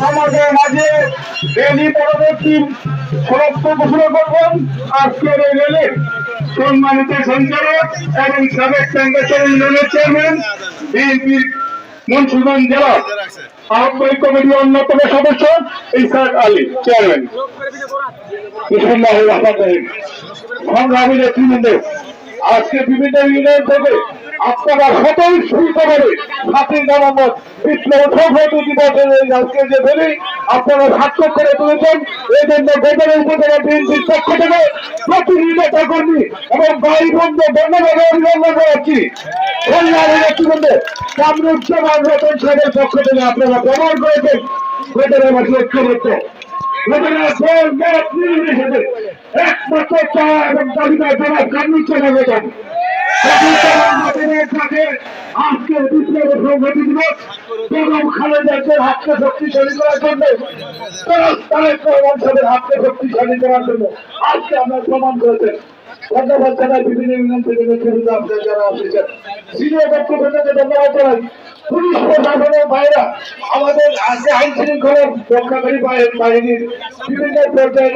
আমাদের মাঝে রেলি পরবর্তী সমাপ্ত ঘোষণা করবেন আজকের এই রেলে সম্মানিত সঞ্চালক এবং সাবেক টাঙ্গাইল ইউনিয়নের চেয়ারম্যান বিএনপির মুন্সিগঞ্জ জেলা আহ্বায়ক কমিটির অন্যতম সদস্য ইসহাক আলী চেয়ারম্যান। বিসমিল্লাহির রহমানির রহিম। সংগ্রামী নেতৃবৃন্দ, আজকে বিভিন্ন ইউনিয়ন থেকে আপনারা স্বতঃস্ফূর্তভাবে 7ই নভেম্বর বিপ্লব সংহতি দিবসের আজকে যে বলি আপনারা সার্থক করে তুলেছেন। এই জন্য বেতনের উপজেলা বিএনপির পক্ষ থেকে প্রতিটি নেতা কর্মী এবং ভাই বন্ধু ধন্যবাদ অভিনন্দন জানাচ্ছি। সংগ্রামী নেতৃবৃন্দ, কামরুজ্জামান রতন সাহেবের পক্ষ থেকে আপনারা প্রমাণ করেছেন বেতনের মাঝে ঐক্যবদ্ধ। একমাত্র চা এবং দাবিদার জনাব কামরুজ্জামান রতন আজকের বিপ্লব সংহতি দিবস বেগম খালেদাকে হাতকে শক্তিশালী করার জন্য হাতকে শক্তিশালী করার জন্য আজকে আমরা প্রমাণ করেছেন। ধন্যবাদ জানাই বিভিন্ন ইউনিয়ন থেকে নেতৃবৃন্দ আপনার যারা আসছেন, সিনিয়র বক্তব্য থেকে ধন্যবাদ জানাই পুলিশ প্রশাসনের বাইরা আমাদের আজকে আইন শৃঙ্খলা রক্ষাকারী বাহিনীর বিভিন্ন পর্যায়ে